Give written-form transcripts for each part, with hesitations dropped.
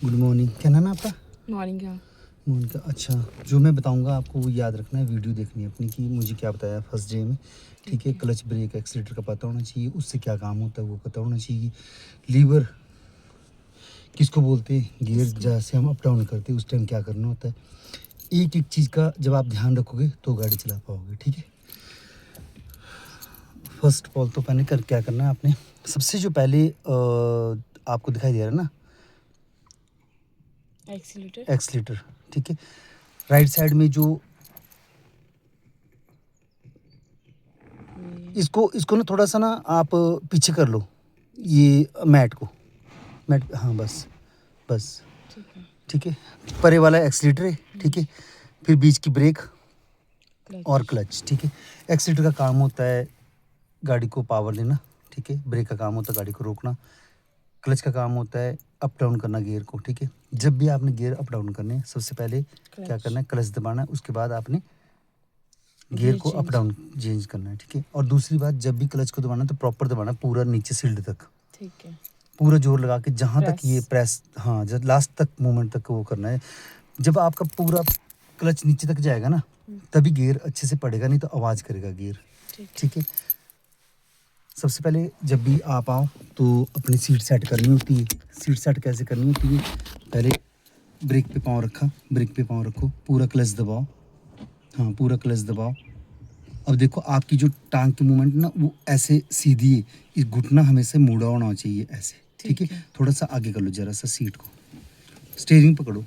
Good morning. क्या नाम है आपका? मॉर्निंग का मोनिका। अच्छा, जो मैं बताऊंगा आपको वो याद रखना है, वीडियो देखनी है अपनी कि मुझे क्या बताया फर्स्ट डे में। ठीक है, क्लच ब्रेक एक्सीलेटर का पता होना चाहिए, उससे क्या काम होता है वो पता होना चाहिए। लीवर किसको बोलते हैं, गियर जैसे हम अप डाउन करते हैं उस टाइम क्या करना होता है। एक एक चीज़ का जब आप ध्यान रखोगे तो गाड़ी चला पाओगे। ठीक है, फर्स्ट ऑफ ऑल तो पहले कर क्या करना है आपने, सबसे जो पहले आपको दिखाई दे रहा है ना एक्सीलेटर। ठीक है, राइट साइड में जो इसको ना थोड़ा सा ना आप पीछे कर लो, ये मैट को, मैट, हाँ बस बस। ठीक है, परे वाला एक्सीलेटर है। ठीक है, फिर बीच की ब्रेक और क्लच। ठीक है, एक्सीलेटर का काम होता है गाड़ी को पावर देना। ठीक है, ब्रेक का काम होता है गाड़ी को रोकना। क्लच का काम होता है अप डाउन करना गियर को। ठीक है, जब भी आपने गियर अप डाउन करने हैं सबसे पहले क्या करना है, क्लच दबाना है, उसके बाद आपने गियर को अप डाउन चेंज करना है। ठीक है, और दूसरी बात, जब भी क्लच को दबाना है तो प्रॉपर दबाना पूरा नीचे सील्ड तक। ठीक है, पूरा जोर लगा के जहाँ तक ये प्रेस, हाँ जब लास्ट तक मोमेंट तक वो करना है। जब आपका पूरा क्लच नीचे तक जाएगा ना तभी गियर अच्छे से पड़ेगा, नहीं तो आवाज़ करेगा गियर। ठीक है, सबसे पहले जब भी आप आओ तो अपनी सीट सेट करनी होती है। सीट सेट कैसे करनी होती है, पहले ब्रेक पे पाँव रखा, ब्रेक पे पाँव रखो, पूरा क्लच दबाओ, हाँ पूरा क्लच दबाओ। अब देखो आपकी जो टांग की मूवमेंट ना वो ऐसे सीधी है, इस घुटना हमेशा मुड़ा होना चाहिए ऐसे। ठीक है, थोड़ा सा आगे कर लो जरा सा सीट को, स्टीयरिंग पकड़ो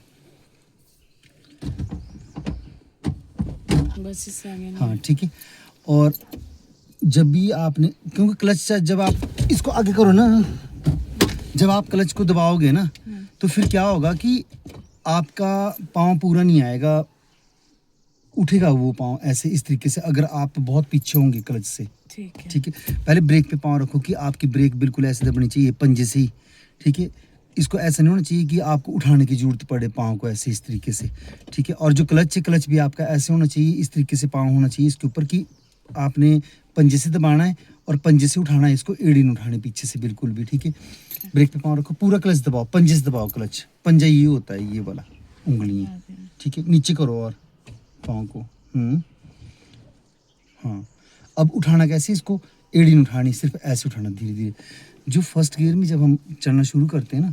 बस इससे आगे नहीं। हाँ ठीक है, और जब भी आपने, क्योंकि क्लच जब आप इसको आगे करो ना, जब आप क्लच को दबाओगे ना तो फिर क्या होगा कि आपका पाँव पूरा नहीं आएगा, उठेगा वो पाँव ऐसे इस तरीके से, अगर आप बहुत पीछे होंगे क्लच से। ठीक है, पहले ब्रेक पे पाँव रखो कि आपकी ब्रेक बिल्कुल ऐसे दबनी चाहिए पंजे से ही। ठीक है, इसको ऐसा नहीं होना चाहिए कि आपको उठाने की जरूरत पड़े पाँव को ऐसे इस तरीके से। ठीक है, और जो क्लच है क्लच भी आपका ऐसे होना चाहिए, इस तरीके से पाँव होना चाहिए इसके ऊपर कि आपने पंजे से दबाना है और पंजे से उठाना है इसको, एड़ी नहीं उठानी पीछे से बिल्कुल भी। ठीक है, ब्रेक पे पाँव रखो, पूरा क्लच दबाओ, पंजे से दबाओ क्लच, पंजा ये होता है ये वाला, उंगलियाँ। ठीक है, नीचे करो और पाँव को, हाँ। अब उठाना कैसे, इसको एड़ी नहीं उठानी, सिर्फ ऐसे उठाना धीरे धीरे। जो फर्स्ट गियर में जब हम चलना शुरू करते हैं ना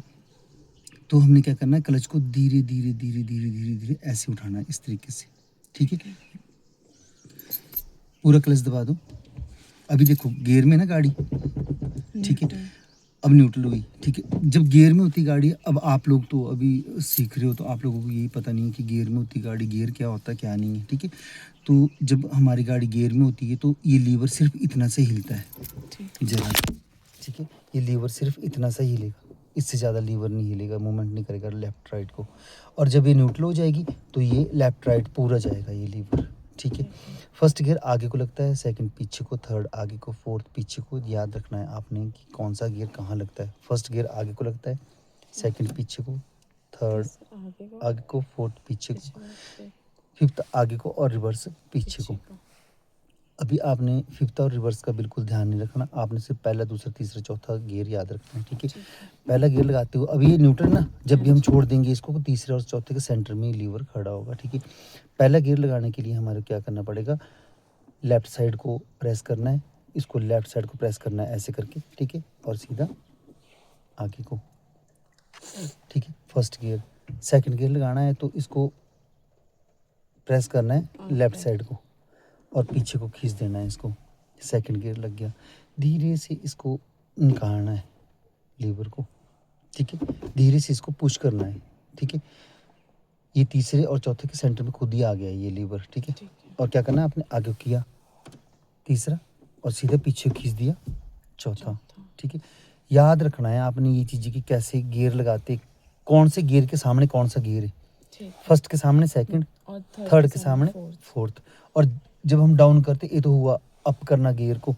तो हमने क्या करना है, क्लच को धीरे धीरे धीरे धीरे धीरे धीरे ऐसे उठाना है इस तरीके से। ठीक है, पूरा क्लच दबा दो। अभी देखो गियर में ना गाड़ी, ठीक है, अब न्यूट्रल हुई। ठीक है, जब गियर में होती गाड़ी, अब आप लोग तो अभी सीख रहे हो तो आप लोगों को यही पता नहीं है कि गियर में होती गाड़ी, गियर क्या होता है क्या नहीं है। ठीक है, तो जब हमारी गाड़ी गियर में होती है तो ये लीवर सिर्फ इतना से हिलता है जरा। ठीक है, ये लीवर सिर्फ इतना सा हिलेगा, इससे ज़्यादा लीवर नहीं हिलेगा, मूवमेंट नहीं करेगा लेफ्ट राइट को। और जब ये न्यूट्रल हो जाएगी तो ये लेफ्ट राइट पूरा जाएगा ये लीवर। ठीक है, फर्स्ट गियर आगे को लगता है, सेकंड पीछे को, थर्ड आगे को, फोर्थ पीछे को। याद रखना है आपने कि कौन सा गियर कहाँ लगता है। फर्स्ट गियर आगे को लगता है, सेकंड पीछे को, थर्ड आगे को, फोर्थ पीछे को, फिफ्थ आगे को और रिवर्स पीछे को। अभी आपने फिफ्थ और रिवर्स का बिल्कुल ध्यान नहीं रखना, आपने सिर्फ पहला दूसरा तीसरा चौथा गियर याद रखना है। ठीक है, पहला गियर लगाते हो, अभी ये न्यूट्रल ना, जब भी हम छोड़ देंगे इसको तीसरे और चौथे के सेंटर में लीवर खड़ा होगा। ठीक है, पहला गियर लगाने के लिए हमारे क्या करना पड़ेगा, लेफ्ट साइड को प्रेस करना है, इसको लेफ्ट साइड को प्रेस करना है ऐसे करके। ठीक है, और सीधा आगे को। ठीक है, फर्स्ट गियर। सेकंड गियर लगाना है तो इसको प्रेस करना है लेफ्ट साइड को और पीछे को खींच देना है इसको। सेकंड गियर लग गया, धीरे से इसको निकालना है लीवर को। ठीक है, धीरे से इसको पुश करना है। ठीक है, ये तीसरे और चौथे के सेंटर में खुद ही आ गया ये लीवर। ठीक है, और क्या करना है, आपने आगे किया तीसरा और सीधे पीछे खींच दिया चौथा। ठीक है, याद रखना है आपने ये चीज़ कि कैसे गियर लगाते, कौन से गियर के सामने कौन सा गियर है, फर्स्ट के सामने सेकंड, थर्ड के सामने फोर्थ। और जब हम डाउन करते, ये तो हुआ अप करना गियर को,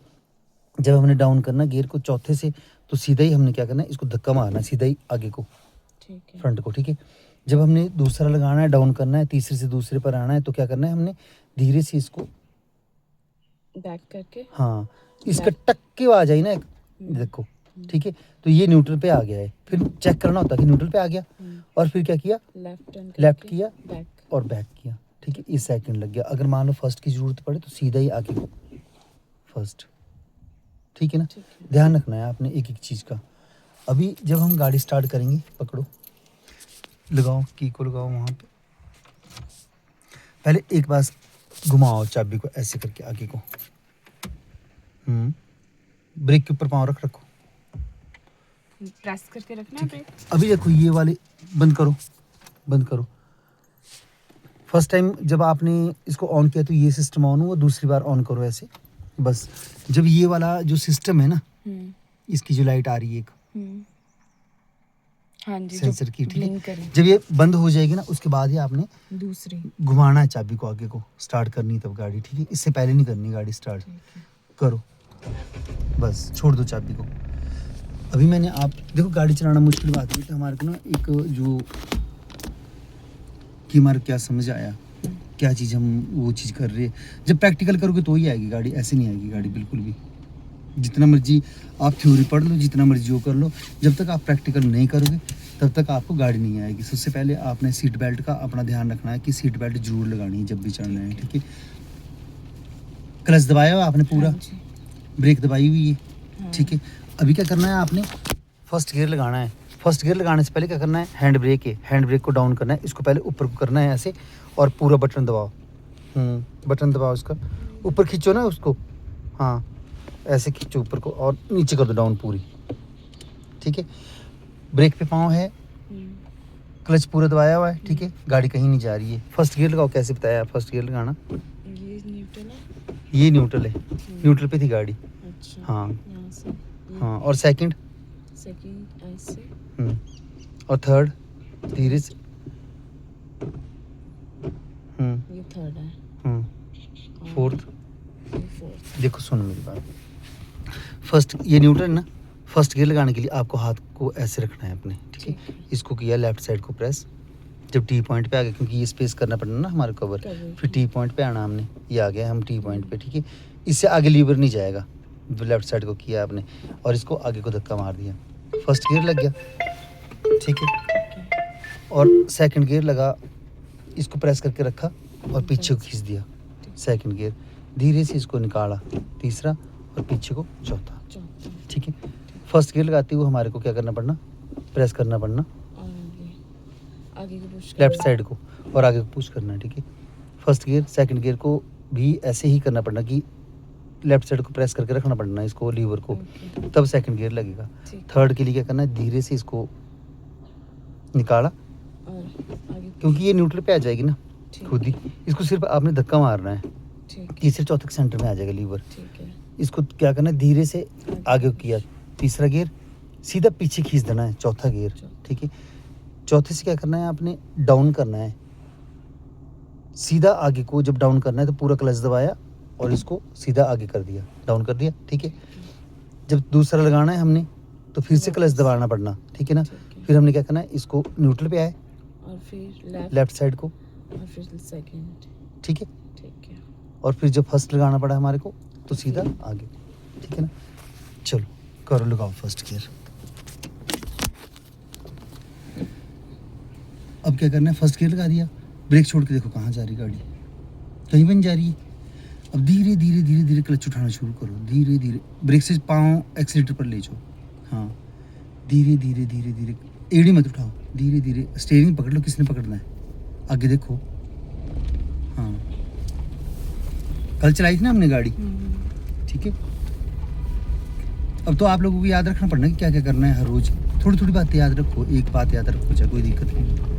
जब हमने डाउन करना गियर को चौथे से तो सीधा ही हमने क्या करना है, इसको धक्का मारना है सीधा ही आगे को, फ्रंट को। ठीक है, जब हमने दूसरा लगाना है, डाउन करना है, तीसरे से दूसरे पर आना है तो क्या करना है, हमने धीरे से इसको बैक करके, हाँ इसका टक की आवाज आई ना देखो। ठीक है, तो ये न्यूट्रल पे आ गया है, फिर चेक करना होता है कि न्यूट्रल पे आ गया और फिर क्या किया, लेफ्ट टर्न लेफ्ट किया बैक। और बैक किया, ठीक है। ये सेकंड लग गया। अगर मान लो फर्स्ट की ज़रूरत पड़े तो सीधा ही आगे को फर्स्ट, ठीक है ना। ठीक है। ध्यान रखना है आपने एक एक चीज़ का। अभी जब हम गाड़ी स्टार्ट करेंगे, पकड़ो, लगाओ की को, लगाओ वहाँ पे। पहले एक बार घुमाओ चाबी को ऐसे करके आगे को। ब्रेक के ऊपर पाँव रखो। प्रेस करके रखना है ब्रेक। अभी देखो ये वाले बंद करो, बंद करो। फर्स्ट टाइम जब आपने इसको ऑन किया तो ये सिस्टम ऑन हुआ, दूसरी बार ऑन करो ऐसे बस। जब ये वाला जो सिस्टम है ना, इसकी जो लाइट आ रही है एक हाँ जी, सेंसर की, ठीक ब्लिंक है, करे। जब ये बंद हो जाएगी ना, उसके बाद ही आपने दूसरी घुमाना है चाबी को आगे को, स्टार्ट करनी तब गाड़ी, ठीक है। इससे पहले नहीं करनी गाड़ी स्टार्ट। करो बस, छोड़ दो चाबी को। अभी मैंने आप देखो गाड़ी चलाना मुश्किल बात नहीं, तो हमारे को ना एक जो कि हमारे क्या समझ आया, क्या चीज़ हम वो चीज़ कर रहे हैं। जब प्रैक्टिकल करोगे तो ही आएगी गाड़ी, ऐसे नहीं आएगी गाड़ी बिल्कुल भी। जितना मर्जी आप थ्योरी पढ़ लो, जितना मर्जी वो कर लो, जब तक आप प्रैक्टिकल नहीं करोगे तब तक आपको गाड़ी नहीं आएगी। सबसे पहले आपने सीट बेल्ट का अपना ध्यान रखना है कि सीट बेल्ट जरूर लगानी है जब भी चढ़ना है, ठीक है। क्लच दबाया हुआ आपने पूरा, ब्रेक दबाई हुई है, ठीक है। अभी क्या करना है आपने, फर्स्ट गियर लगाना है। फर्स्ट गियर लगाने से पहले क्या करना है, हैंड ब्रेक है, हैंड ब्रेक को डाउन करना है। इसको पहले ऊपर को करना है ऐसे, और पूरा बटन दबाओ। बटन दबाओ, इसका ऊपर खींचो ना उसको, हाँ ऐसे खींचो ऊपर को, और नीचे कर दो डाउन पूरी, ठीक है। ब्रेक पे पाँव है, क्लच पूरा दबाया हुआ है, ठीक है। गाड़ी कहीं नहीं जा रही है। फर्स्ट गियर लगाओ, कैसे बताया फर्स्ट गियर लगाना, ये न्यूट्रल है, ये न्यूट्रल है, न्यूट्रल पे थी गाड़ी, अच्छा हाँ यहाँ से हाँ। और सेकंड, सेकंड ऐसे, और थर्ड धीरे से, ये थर्ड है, फोर्थ। ये फोर्थ। देखो सुनो मेरी बात, फर्स्ट ये न्यूट्रल ना, फर्स्ट गियर लगाने के लिए आपको हाथ को ऐसे रखना है अपने, ठीक है। इसको किया लेफ्ट साइड को प्रेस, जब टी पॉइंट पे आ गया, क्योंकि ये स्पेस करना पड़ना ना हमारे कवर, फिर टी पॉइंट पे आना हमने, ये आ गया हम टी पॉइंट पे, ठीक है। इससे आगे लीवर नहीं जाएगा, लेफ्ट साइड को किया आपने और इसको आगे को धक्का मार दिया, फर्स्ट गियर लग गया, ठीक है। और सेकंड गियर लगा, इसको प्रेस करके रखा और पीछे को खींच दिया, सेकंड गियर, धीरे से इसको निकाला, तीसरा, और पीछे को चौथा, ठीक है। फर्स्ट गियर लगाते हुए हमारे को क्या करना पड़ना, प्रेस करना पड़ना आगे को पुश लेफ्ट साइड को, और आगे को पुश करना, ठीक है। फर्स्ट गियर सेकंड गियर को भी ऐसे ही करना पड़ना कि लेफ्ट साइड को प्रेस करके रखना पड़ना इसको, लीवर को, तब सेकंड गियर लगेगा। थर्ड के लिए क्या करना है, धीरे से इसको निकाला, और आगे क्योंकि ये न्यूट्रल पे आ जाएगी ना खुद ही, इसको सिर्फ आपने धक्का मारना है, तीसरे चौथे के सेंटर में आ जाएगा लीवर। इसको क्या करना है, धीरे से आगे किया, तीसरा गियर सीधा पीछे खींच देना है, चौथा गियर, ठीक है। चौथे से क्या करना है, आपने डाउन करना है, सीधा आगे को जब डाउन करना है तो पूरा क्लच दबाया और इसको सीधा आगे कर दिया, डाउन कर दिया, ठीक है। जब दूसरा लगाना है हमने तो फिर से क्लच दबाना पड़ना, ठीक है ना। फिर हमने क्या करना है, इसको न्यूट्रल पे आए और फिर लेफ्ट साइड को, और फिर सेकंड, ठीक है। ठीक है। और फिर जब फर्स्ट लगाना पड़ा हमारे को तो सीधा आगे, ठीक है ना। चलो करो, लगाओ फर्स्ट गियर। अब क्या करना है, फर्स्ट गियर लगा दिया, ब्रेक छोड़ के देखो कहाँ जा रही गाड़ी, कहीं भी नहीं जा रही है। अब धीरे धीरे धीरे धीरे क्लच उठाना शुरू करो, धीरे धीरे ब्रेक से पाँव एक्सीलेटर पर ले जाओ, हाँ धीरे धीरे धीरे धीरे, एड़ी मत उठाओ, धीरे धीरे स्टीयरिंग पकड़ लो, किसने पकड़ना है, आगे देखो, हाँ कल चलाई थी ना हमने गाड़ी, ठीक है। अब तो आप लोगों को याद रखना पड़ना कि क्या क्या करना है हर रोज, थोड़ी थोड़ी बातें याद रखो, एक बात याद रखो, चाहे कोई दिक्कत नहीं।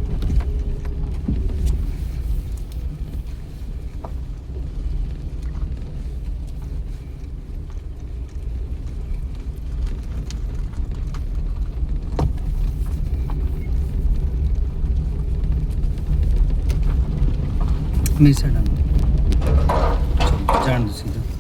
मेरी साइड आना, चलो जान दो सीधा।